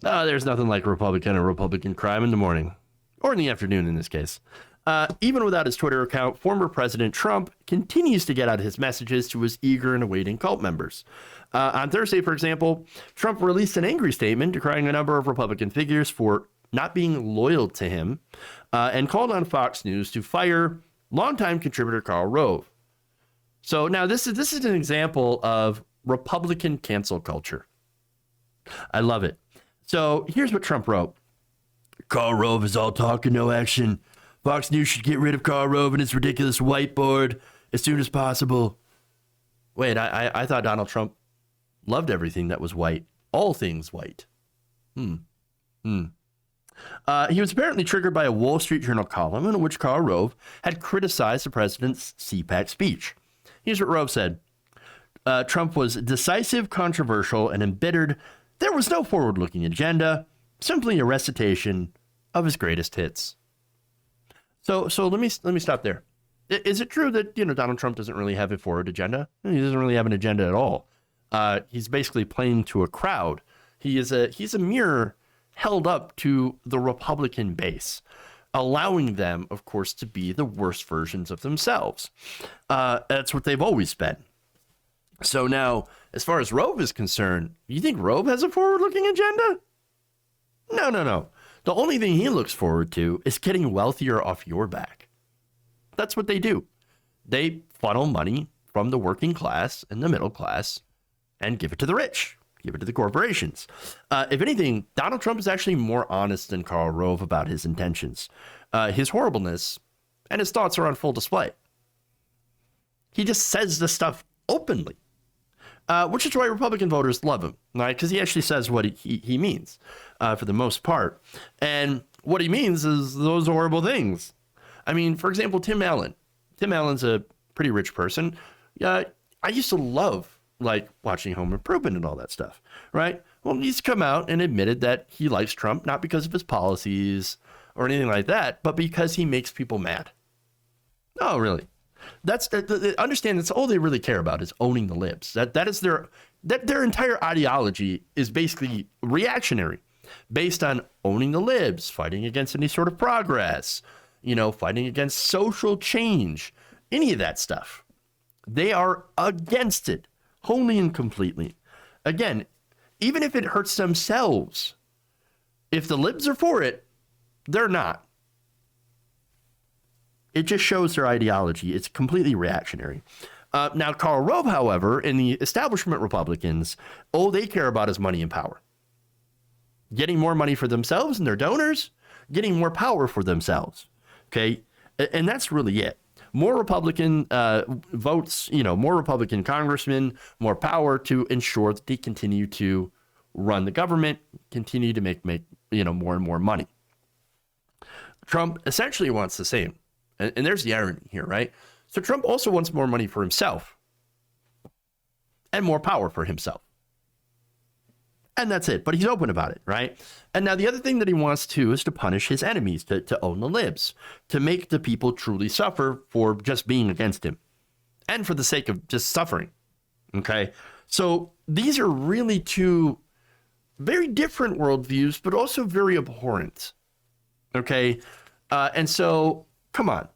There's nothing like Republican or Republican crime in the morning, or in the afternoon in this case. Even without his Twitter account, former President Trump continues to get out his messages to his eager and awaiting cult members. On Thursday, for example, Trump released an angry statement decrying a number of Republican figures for not being loyal to him, and called on Fox News to fire longtime contributor Karl Rove. So now this is an example of Republican cancel culture. I love it. So here's what Trump wrote. Karl Rove is all talk and no action. Fox News should get rid of Karl Rove and his ridiculous whiteboard as soon as possible. Wait, I thought Donald Trump loved everything that was white. All things white. He was apparently triggered by a Wall Street Journal column in which Karl Rove had criticized the president's CPAC speech. Here's what Rove said. Trump was decisive, controversial, and embittered. There was no forward-looking agenda, simply a recitation of his greatest hits. So let me stop there. Is it true that Donald Trump doesn't really have a forward agenda? He doesn't really have an agenda at all. He's basically playing to a crowd. He's a mirror held up to the Republican base, allowing them, of course, to be the worst versions of themselves. That's what they've always been. So now, as far as Rove is concerned, you think Rove has a forward-looking agenda? No. The only thing he looks forward to is getting wealthier off your back. That's what they do. They funnel money from the working class and the middle class and give it to the rich, give it to the corporations. If anything, Donald Trump is actually more honest than Karl Rove about his intentions. His horribleness and his thoughts are on full display. He just says this stuff openly. Which is why Republican voters love him, right? Because he actually says what he means for the most part. And what he means is those horrible things. I mean, for example, Tim Allen. Tim Allen's a pretty rich person. I used to love watching Home Improvement and all that stuff, right? Well, he's come out and admitted that he likes Trump, not because of his policies or anything like that, but because he makes people mad. Oh, really? Understand that's all they really care about is owning the libs. That is their entire ideology is basically reactionary, based on owning the libs, fighting against any sort of progress, fighting against social change, any of that stuff. They are against it, wholly and completely. Again, even if it hurts themselves, if the libs are for it, they're not. It just shows their ideology. It's completely reactionary. Now, Karl Rove, however, and the establishment Republicans, all they care about is money and power. Getting more money for themselves and their donors, getting more power for themselves. Okay? And that's really it. More Republican votes, more Republican congressmen, more power to ensure that they continue to run the government, continue to make more and more money. Trump essentially wants the same. And there's the irony here, right? So Trump also wants more money for himself and more power for himself. And that's it. But he's open about it, right? And now the other thing that he wants to is to punish his enemies, to own the libs, to make the people truly suffer for just being against him and for the sake of just suffering. Okay? So these are really two very different worldviews, but also very abhorrent. Okay? And so, come on.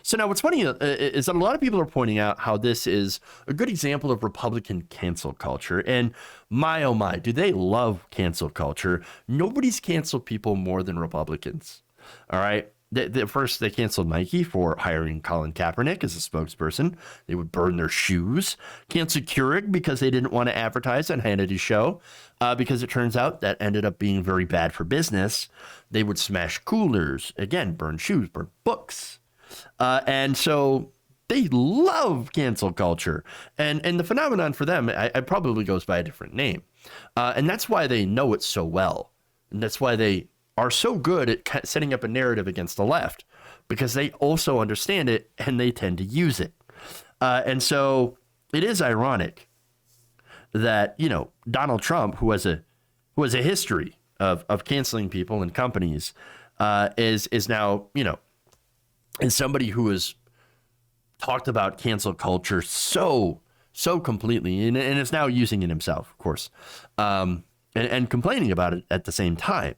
So now what's funny is that a lot of people are pointing out how this is a good example of Republican cancel culture. And my, oh my, do they love cancel culture? Nobody's canceled people more than Republicans. All right. First, they canceled Nike for hiring Colin Kaepernick as a spokesperson. They would burn their shoes. Canceled Keurig because they didn't want to advertise on Hannity's show because it turns out that ended up being very bad for business. They would smash coolers, again, burn shoes, burn books. And so they love cancel culture. And the phenomenon for them, it probably goes by a different name. And that's why they know it so well. And that's why they are so good at setting up a narrative against the left, because they also understand it and they tend to use it. And so it is ironic that, Donald Trump, who has a history of canceling people and companies, is now, is somebody who has talked about cancel culture so completely and is now using it himself, of course. and complaining about it at the same time.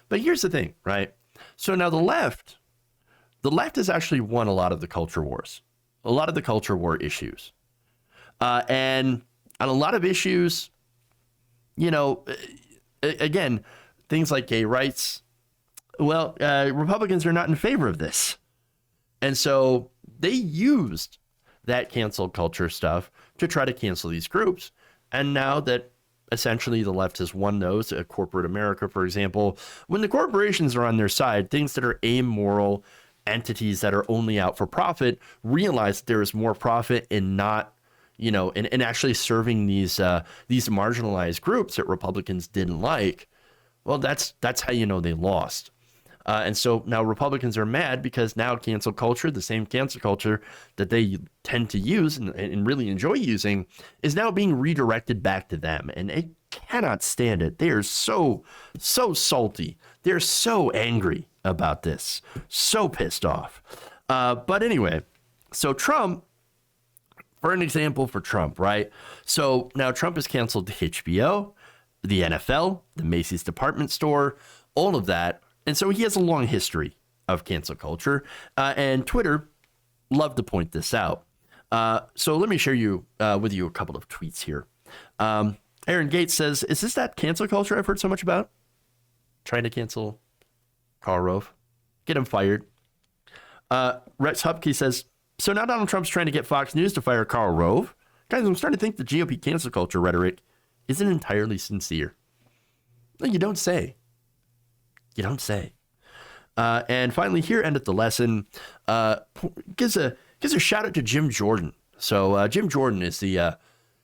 But here's the thing, right? So now the left has actually won a lot of the culture wars, a lot of the culture war issues. And on a lot of issues, you know, again, things like gay rights, well, Republicans are not in favor of this. And so they used that cancel culture stuff to try to cancel these groups. And now that essentially the left has won those, corporate America, for example, when the corporations are on their side, things that are amoral entities that are only out for profit realize there is more profit in not, you know, in actually serving these marginalized groups that Republicans didn't like. Well, that's how you know they lost. And so now Republicans are mad because now cancel culture, the same cancel culture that they tend to use and really enjoy using, is now being redirected back to them. And they cannot stand it. They are so salty. They're so angry about this. So pissed off. But anyway, so Trump, for an example for Trump, right? So now Trump has canceled the HBO, the NFL, the Macy's department store, all of that. And so he has a long history of cancel culture, and Twitter loved to point this out. So let me share with you a couple of tweets here. Aaron Gates says, is this that cancel culture I've heard so much about? Trying to cancel Karl Rove. Get him fired. Rex Hupke says, so now Donald Trump's trying to get Fox News to fire Karl Rove? Guys, I'm starting to think the GOP cancel culture rhetoric isn't entirely sincere. No, you don't say. You don't say. And finally, here ended the lesson. Gives a shout out to Jim Jordan. So Jim Jordan is the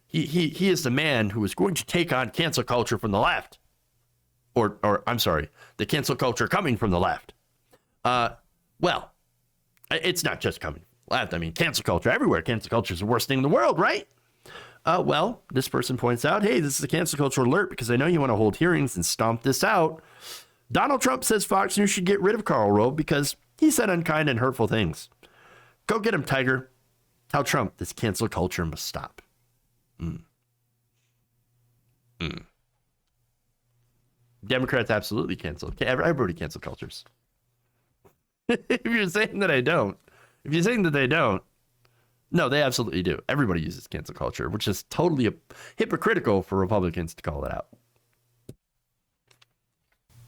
he is the man who is going to take on cancel culture from the left, or I'm sorry, the cancel culture coming from the left. Well, it's not just coming from the left. I mean, cancel culture everywhere. Cancel culture is the worst thing in the world, right? Well, this person points out, hey, this is a cancel culture alert because I know you want to hold hearings and stomp this out. Donald Trump says Fox News should get rid of Karl Rove because he said unkind and hurtful things. Go get him, Tiger. Tell Trump this cancel culture must stop. Democrats absolutely cancel. Everybody cancel cultures. If you're saying that I don't, if you're saying that they don't, no, they absolutely do. Everybody uses cancel culture, which is totally hypocritical for Republicans to call it out.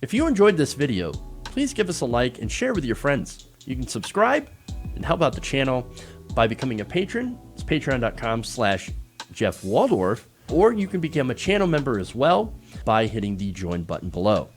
If you enjoyed this video, please give us a like and share with your friends. You can subscribe and help out the channel by becoming a patron. It's patreon.com/Jeff Waldorf, or you can become a channel member as well by hitting the join button below.